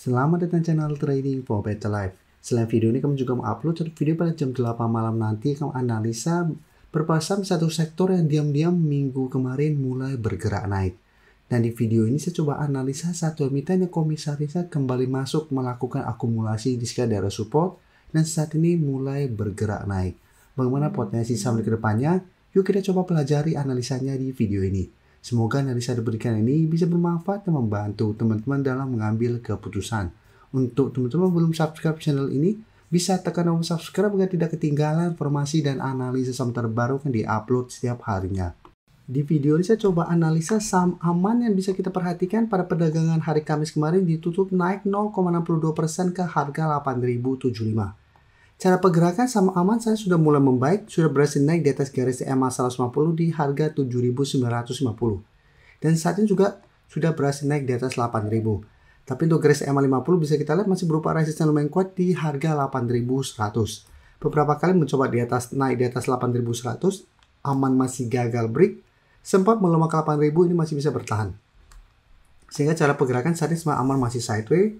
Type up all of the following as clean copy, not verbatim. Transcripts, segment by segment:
Selamat datang channel Trading for Better Life. Selain video ini, kami juga mengupload satu video pada jam 8 malam nanti. Kami analisa beberapa saham satu sektor yang diam-diam minggu kemarin mulai bergerak naik. Dan di video ini saya coba analisa satu emiten yang komisarisnya kembali masuk melakukan akumulasi di sekitar daerah support dan saat ini mulai bergerak naik. Bagaimana potensi saham ke depannya? Yuk kita coba pelajari analisanya di video ini. Semoga analisa diberikan ini bisa bermanfaat dan membantu teman-teman dalam mengambil keputusan. Untuk teman-teman belum subscribe channel ini, bisa tekan tombol subscribe agar tidak ketinggalan informasi dan analisa saham terbaru yang diupload setiap harinya. Di video ini saya coba analisa saham aman yang bisa kita perhatikan pada perdagangan hari Kamis kemarin ditutup naik 0,62% ke harga 8.075. Cara pergerakan saham aman saya sudah mulai membaik, sudah berhasil naik di atas garis EMA 150 di harga 7.950. Dan saat ini juga sudah berhasil naik di atas 8.000. Tapi untuk garis EMA 50 bisa kita lihat masih berupa resisten lumayan kuat di harga 8.100. Beberapa kali mencoba di atas naik di atas 8.100, aman masih gagal break, sempat melemah ke 8.000, ini masih bisa bertahan. Sehingga cara pergerakan saat ini saham aman masih sideways.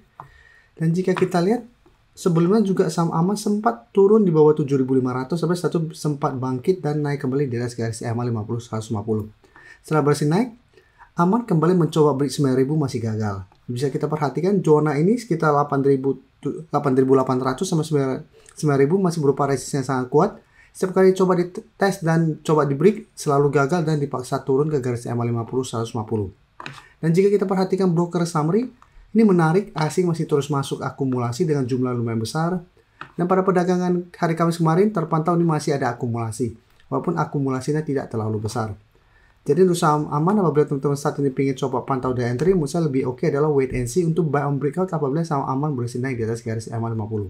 Dan jika kita lihat sebelumnya juga saham aman sempat turun di bawah 7.500 sampai satu sempat bangkit dan naik kembali di atas garis EMA 50 150. Setelah berhasil naik, aman kembali mencoba break 9.000 masih gagal. Bisa kita perhatikan zona ini sekitar 8.800 sampai 9.000 masih berupa resisten yang sangat kuat. Setiap kali coba dites dan coba di break selalu gagal dan dipaksa turun ke garis EMA 50 150. Dan jika kita perhatikan broker summary, ini menarik, asing masih terus masuk akumulasi dengan jumlah lumayan besar. Dan pada perdagangan hari Kamis kemarin terpantau ini masih ada akumulasi. Walaupun akumulasinya tidak terlalu besar. Jadi untuk saham aman apabila teman-teman saat ini ingin coba pantau dan entry, menurut saya lebih oke adalah wait and see untuk buy on breakout apabila saham aman berhasil naik di atas garis EMA 50.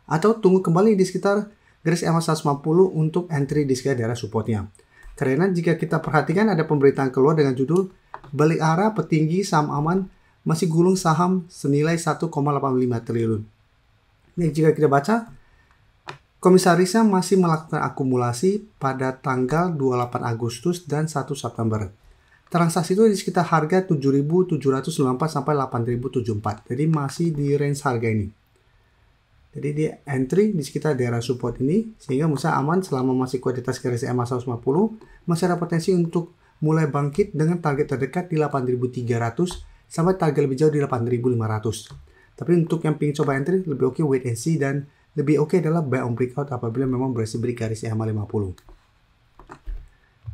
Atau tunggu kembali di sekitar garis EMA 150 untuk entry di sekitar daerah supportnya. Karena jika kita perhatikan ada pemberitaan keluar dengan judul balik arah petinggi saham aman masih gulung saham senilai 1,85 triliun. Ini jika kita baca, komisarisnya masih melakukan akumulasi pada tanggal 28 Agustus dan 1 September. Transaksi itu di sekitar harga 7.794 sampai 8.074. Jadi masih di range harga ini. Jadi di entry di sekitar daerah support ini, sehingga musa aman selama masih kuat di atas garis EMA 150, masih ada potensi untuk mulai bangkit dengan target terdekat di 8.300 sampai target lebih jauh di 8.500. Tapi untuk yang ingin coba entry lebih oke wait and see dan lebih oke adalah buy on breakout apabila memang berhasil break garis EMA 50.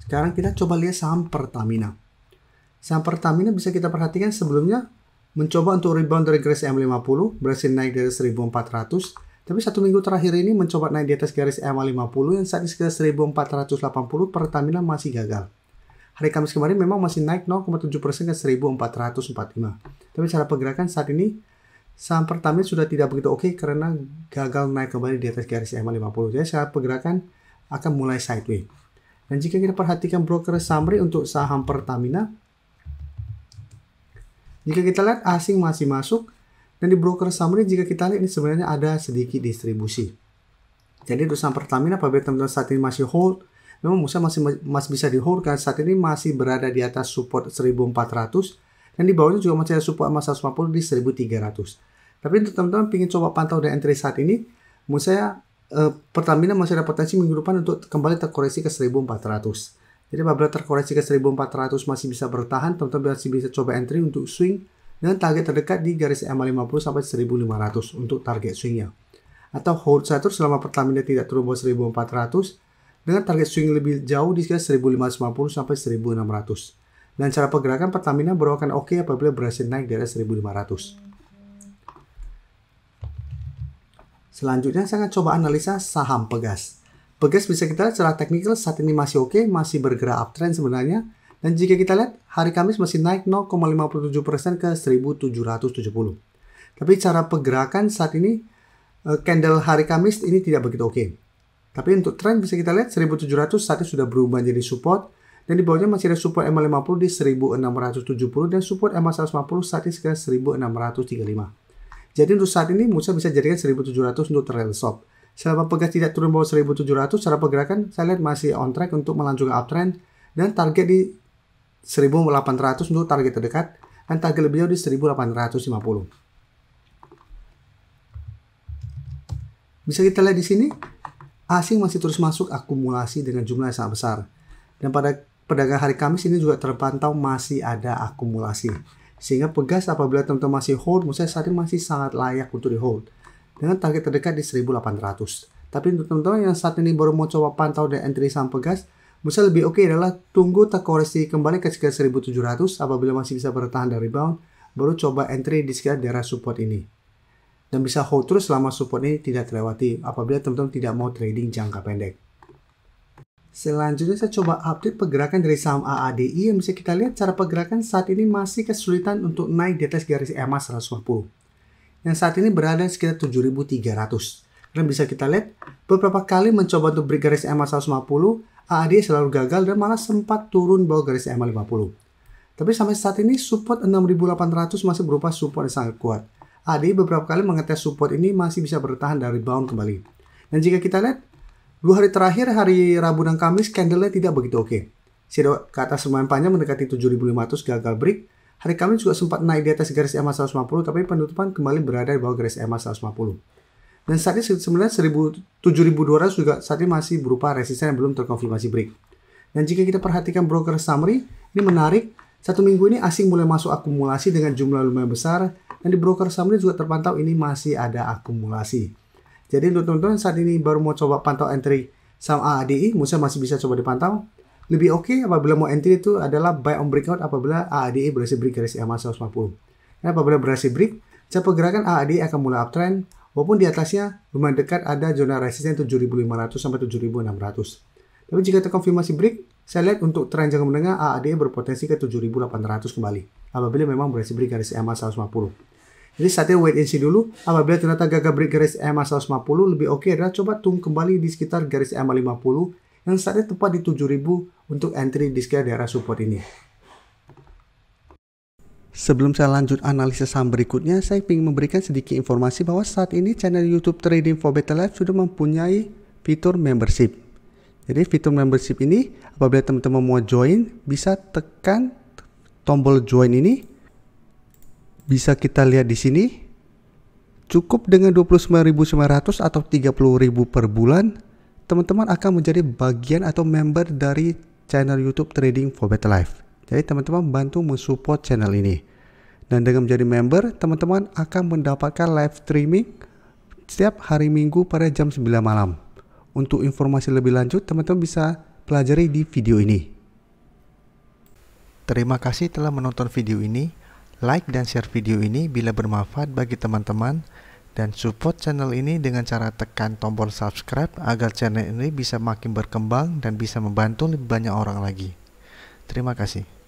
Sekarang kita coba lihat saham Pertamina. Saham Pertamina bisa kita perhatikan sebelumnya mencoba untuk rebound dari garis EMA 50, berhasil naik dari 1.400. Tapi satu minggu terakhir ini mencoba naik di atas garis EMA 50 yang saat ini sekitar 1.480, Pertamina masih gagal. Hari Kamis kemarin memang masih naik 0,7% ke 1.445. Tapi cara pergerakan saat ini saham Pertamina sudah tidak begitu oke karena gagal naik kembali di atas garis EMA 50. Jadi cara pergerakan akan mulai sideways. Dan jika kita perhatikan broker summary untuk saham Pertamina, jika kita lihat asing masih masuk dan di broker summary jika kita lihat ini sebenarnya ada sedikit distribusi. Jadi untuk saham Pertamina apabila teman-teman saat ini masih hold, memang masih bisa di hold karena saat ini masih berada di atas support 1.400 dan di bawahnya juga masih ada support EMA 150 di 1.300. Tapi untuk teman-teman ingin coba pantau dan entry saat ini, menurut saya Pertamina masih ada potensi minggu depan untuk kembali terkoreksi ke 1.400. Jadi apabila terkoreksi ke 1.400 masih bisa bertahan, teman-teman masih bisa coba entry untuk swing dengan target terdekat di garis EMA 50 sampai 1.500 untuk target swingnya. Atau hold satu selama Pertamina tidak turun bawah 1.400 dengan target swing lebih jauh di sekitar 1.550 sampai 1.600. Dan cara pergerakan Pertamina baru akan oke apabila berhasil naik dari 1.500. Selanjutnya saya akan coba analisa saham Pegas. Pegas bisa kita lihat secara teknikal saat ini masih oke, masih bergerak uptrend sebenarnya. Dan jika kita lihat hari Kamis masih naik 0,57% ke 1.770. Tapi cara pergerakan saat ini candle hari Kamis ini tidak begitu oke. Tapi untuk trend bisa kita lihat 1.700 saat ini sudah berubah jadi support. Dan di bawahnya masih ada support EMA 50 di 1.670 dan support EMA 150 saat ini sekitar 1.635. Jadi untuk saat ini Musa bisa jadikan 1.700 untuk trail stop. Selama Pegas tidak turun bawah 1.700, cara pergerakan saya lihat masih on track untuk melanjutkan uptrend dan target di 1.800 untuk target terdekat. dan target beliau di 1850. Bisa kita lihat di sini, asing masih terus masuk akumulasi dengan jumlah yang sangat besar. Dan pada perdagangan hari Kamis ini juga terpantau masih ada akumulasi. Sehingga Pegas apabila teman-teman masih hold, menurut saya saat ini masih sangat layak untuk di hold. Dengan target terdekat di 1800. Tapi untuk teman-teman yang saat ini baru mau coba pantau dan entry saham Pegas, menurut saya lebih oke adalah tunggu terkoreksi kembali ke sekitar 1700. Apabila masih bisa bertahan dari rebound, baru coba entry di sekitar daerah support ini. Dan bisa hold terus selama support ini tidak terlewati apabila teman-teman tidak mau trading jangka pendek. Selanjutnya saya coba update pergerakan dari saham AADI yang bisa kita lihat cara pergerakan saat ini masih kesulitan untuk naik di atas garis EMA 150. Yang saat ini berada sekitar 7.300. Dan bisa kita lihat beberapa kali mencoba untuk break garis EMA 150, AADI selalu gagal dan malah sempat turun bawah garis EMA 50. Tapi sampai saat ini support 6.800 masih berupa support yang sangat kuat. ADI beberapa kali mengetes support ini masih bisa bertahan dari rebound kembali. Dan jika kita lihat, 2 hari terakhir, hari Rabu dan Kamis, candle-nya tidak begitu oke. Shadow ke atas lumayan panjang mendekati 7.500 gagal break. Hari Kamis juga sempat naik di atas garis EMA 150, tapi penutupan kembali berada di bawah garis EMA 150. Dan saat ini sebenarnya 7.200 juga saat ini masih berupa resisten yang belum terkonfirmasi break. Dan jika kita perhatikan broker summary, ini menarik. 1 minggu ini asing mulai masuk akumulasi dengan jumlah lumayan besar. Dan di broker summary juga terpantau ini masih ada akumulasi. Jadi untuk teman-teman saat ini baru mau coba pantau entry saham AADI, menurut saya masih bisa coba dipantau. Lebih oke apabila mau entry itu adalah buy on breakout apabila AADI berhasil break garis EMA 150. Dan apabila berhasil break, cara pergerakan AADI akan mulai uptrend, walaupun di atasnya lumayan dekat ada zona resisten 7.500 sampai 7.600. Tapi jika terkonfirmasi break, saya lihat untuk tren jangka menengah AADI berpotensi ke 7.800 kembali. Apabila memang berhasil break garis EMA 150. Jadi saatnya wait and see dulu. Apabila ternyata gagal break garis EMA 150, lebih oke adalah coba tunggu kembali di sekitar garis EMA 50 yang saatnya tepat di 7.000 untuk entry di sekitar daerah support ini. Sebelum saya lanjut analisis saham berikutnya, saya ingin memberikan sedikit informasi bahwa saat ini channel YouTube Trading for Better Life sudah mempunyai fitur membership. Jadi fitur membership ini apabila teman-teman mau join, bisa tekan tombol join ini. Bisa kita lihat di sini, cukup dengan 29.900 atau 30.000 per bulan, teman-teman akan menjadi bagian atau member dari channel YouTube Trading for Better Life. Jadi teman-teman bantu mensupport channel ini. Dan dengan menjadi member, teman-teman akan mendapatkan live streaming setiap hari Minggu pada jam 9 malam. Untuk informasi lebih lanjut, teman-teman bisa pelajari di video ini. Terima kasih telah menonton video ini. Like dan share video ini bila bermanfaat bagi teman-teman, dan support channel ini dengan cara tekan tombol subscribe agar channel ini bisa makin berkembang dan bisa membantu lebih banyak orang lagi. Terima kasih.